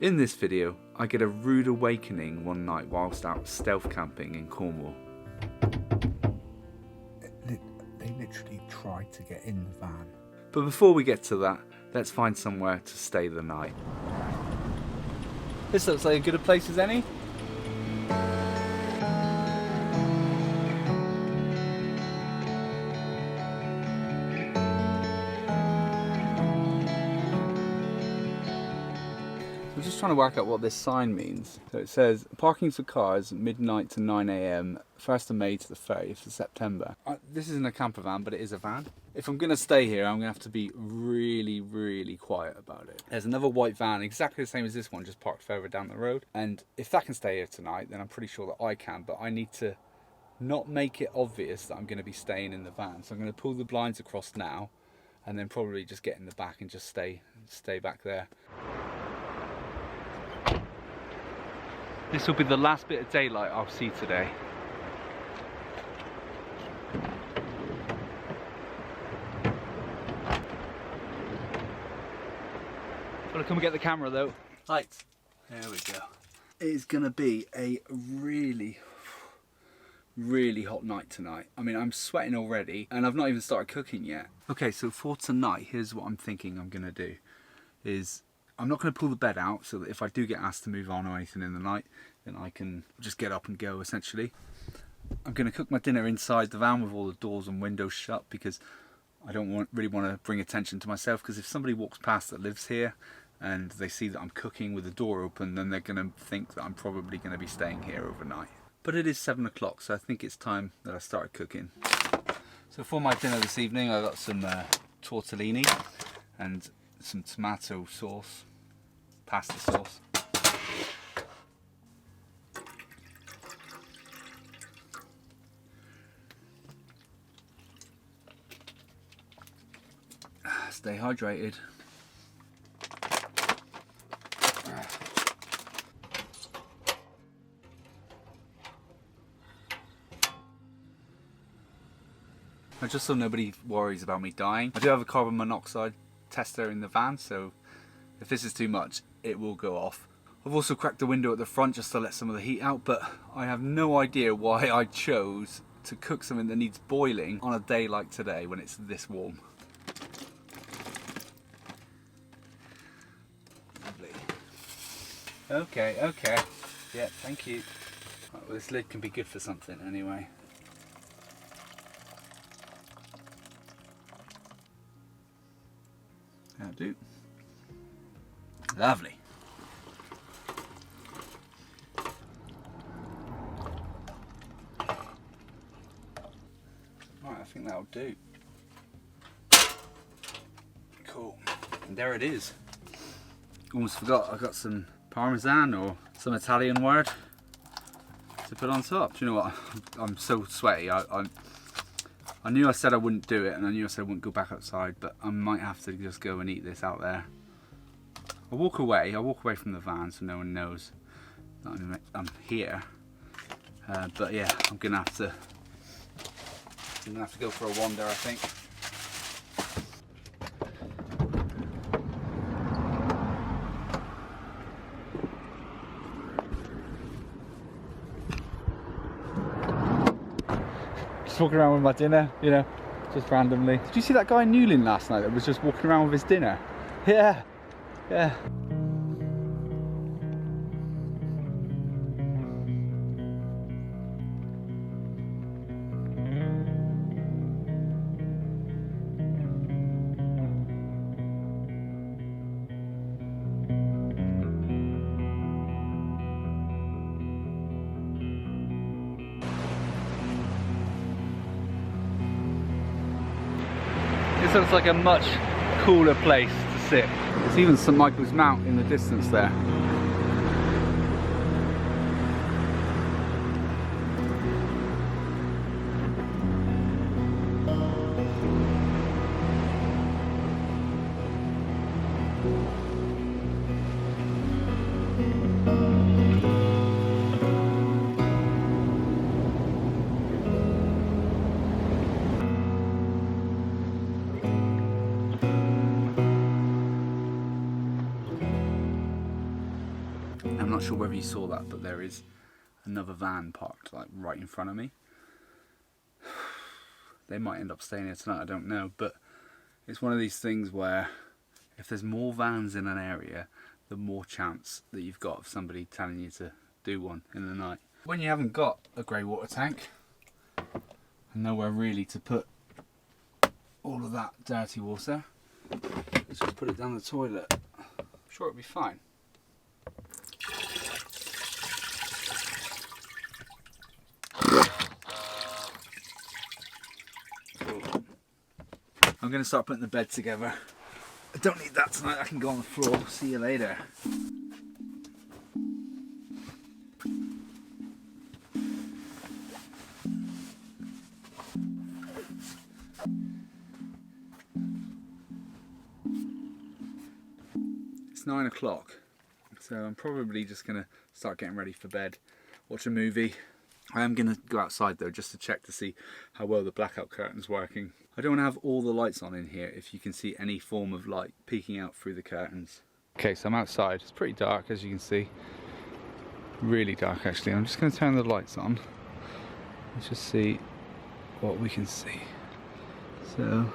In this video, I get a rude awakening one night whilst out stealth camping in Cornwall. They literally tried to get in the van. But before we get to that, let's find somewhere to stay the night. This looks like as good a place as any. I'm just trying to work out what this sign means. So it says, parking for cars midnight to 9 AM, 1st of May to the 30th of September. This isn't a camper van, but it is a van. If I'm going to stay here, I'm going to have to be really, really quiet about it. There's another white van, exactly the same as this one, just parked further down the road. And if that can stay here tonight, then I'm pretty sure that I can, but I need to not make it obvious that I'm going to be staying in the van. So I'm going to pull the blinds across now, and then probably just get in the back and just stay back there. This will be the last bit of daylight I'll see today. Gotta come and get the camera though. Lights. There we go. It is gonna be a really hot night tonight. I mean, I'm sweating already and I've not even started cooking yet. Okay, so for tonight, here's what I'm thinking I'm gonna do. I'm not going to pull the bed out so that if I do get asked to move on or anything in the night, then I can just get up and go essentially. I'm going to cook my dinner inside the van with all the doors and windows shut because I don't really want to bring attention to myself, because if somebody walks past that lives here and they see that I'm cooking with the door open, then they're going to think that I'm probably going to be staying here overnight. But it is 7 o'clock, so I think it's time that I started cooking. So for my dinner this evening, I got some tortellini and some tomato sauce. Pasta sauce. Stay hydrated. Just so nobody worries about me dying, I do have a carbon monoxide tester in the van, so if this is too much, it will go off. I've also cracked the window at the front just to let some of the heat out, but I have no idea why I chose to cook something that needs boiling on a day like today when it's this warm. Lovely. Okay. Yeah, thank you. Right, well, this lid can be good for something anyway. That'll do. Lovely. Right, I think that'll do. Cool. And there it is. Almost forgot I got some Parmesan or some Italian word to put on top. Do you know what? I'm so sweaty. I knew I said I wouldn't do it, and I knew I said I wouldn't go back outside, but I might have to just go and eat this out there. I'll walk away from the van so no one knows that I'm here. But yeah, I'm gonna have to go for a wander, I think. Just walking around with my dinner, you know, just randomly. Did you see that guy in Newlyn last night that was just walking around with his dinner? Yeah. Yeah. This looks like a much cooler place to sit. There's even St Michael's Mount in the distance there. I'm not sure whether you saw that, but there is another van parked like right in front of me. They might end up staying here tonight, I don't know, but it's one of these things where if there's more vans in an area, the more chance that you've got of somebody telling you to do one in the night. When you haven't got a grey water tank and nowhere really to put all of that dirty water, let's just put it down the toilet. I'm sure it'll be fine. I'm going to start putting the bed together. I don't need that tonight, I can go on the floor. See you later. It's 9 o'clock, so I'm probably just going to start getting ready for bed, watch a movie. I am going to go outside though just to check to see how well the blackout curtain's working. I don't want to have all the lights on in here if you can see any form of light peeking out through the curtains. Okay, so I'm outside. It's pretty dark as you can see. Really dark actually. I'm just going to turn the lights on. Let's just see what we can see. So,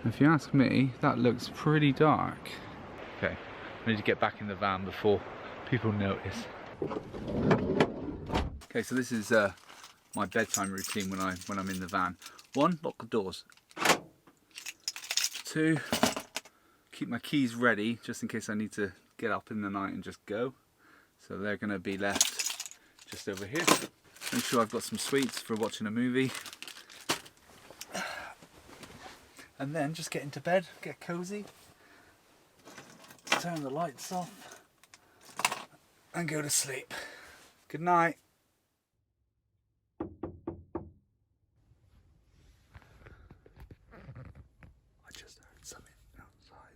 if you ask me, that looks pretty dark. Okay, I need to get back in the van before people notice. Okay, so this is my bedtime routine when I'm in the van. 1, lock the doors. 2, keep my keys ready just in case I need to get up in the night and just go. So they're going to be left just over here. Make sure I've got some sweets for watching a movie. And then just get into bed, get cozy, turn the lights off and go to sleep. Good night. I just heard something outside.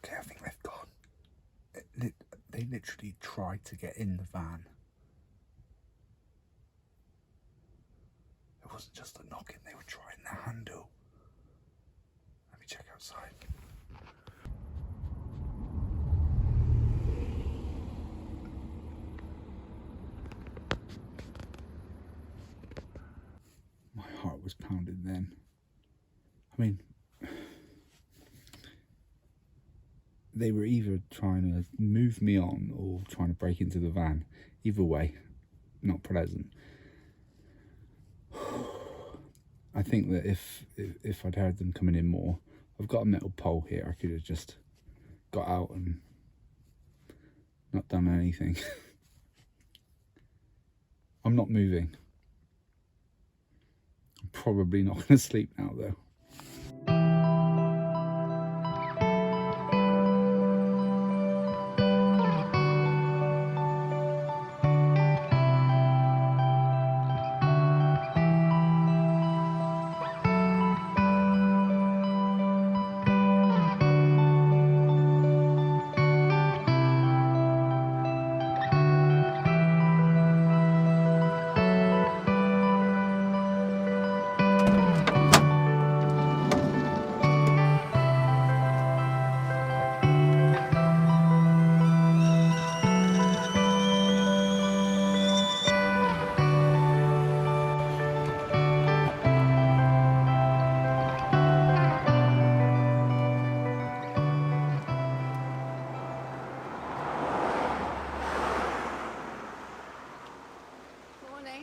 Okay, I think they've gone. They literally tried to get in the van. It wasn't just a knocking, they were trying the handle. Let me check outside. My heart was pounding then. I mean, they were either trying to move me on or trying to break into the van. Either way, not pleasant. I think that if I'd heard them coming in more, I've got a metal pole here. I could have just got out and not done anything. I'm not moving. I'm probably not going to sleep now though.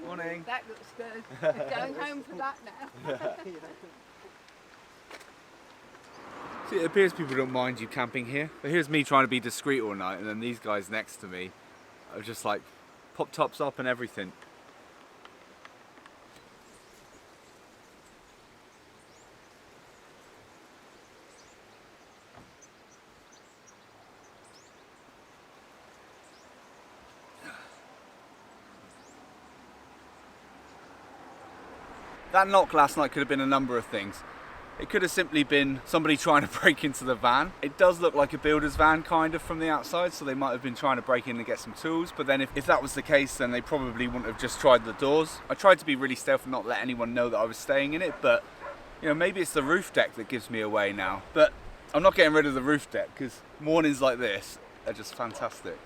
Morning. That looks good. Going home for that now. See, it appears people don't mind you camping here, but here's me trying to be discreet all night, and then these guys next to me are just like pop tops up and everything. That knock last night could have been a number of things. It could have simply been somebody trying to break into the van. It does look like a builder's van kind of from the outside, so they might have been trying to break in and get some tools, but then if that was the case, then they probably wouldn't have just tried the doors. I tried to be really stealth and not let anyone know that I was staying in it, but you know, maybe it's the roof deck that gives me away now. But I'm not getting rid of the roof deck because mornings like this are just fantastic.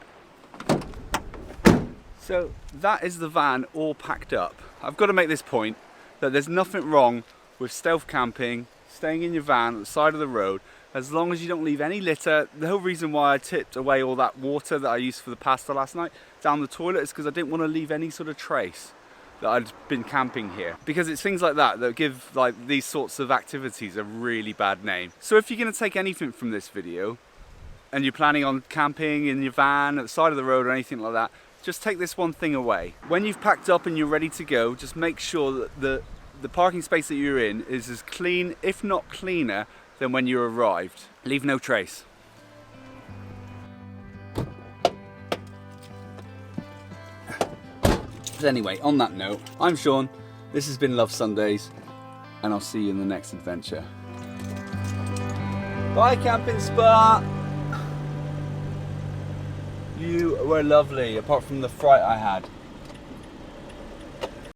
So that is the van all packed up. I've got to make this point that there's nothing wrong with stealth camping, staying in your van at the side of the road, as long as you don't leave any litter. The whole reason why I tipped away all that water that I used for the pasta last night down the toilet is because I didn't want to leave any sort of trace that I'd been camping here, because it's things like that that give like these sorts of activities a really bad name. So if you're going to take anything from this video and you're planning on camping in your van at the side of the road or anything like that, just take this one thing away. When you've packed up and you're ready to go, just make sure that the parking space that you're in is as clean, if not cleaner, than when you arrived. Leave no trace. But anyway, on that note, I'm Sean, this has been Love Sundays, and I'll see you in the next adventure. Bye, camping spot! You were lovely, apart from the fright I had.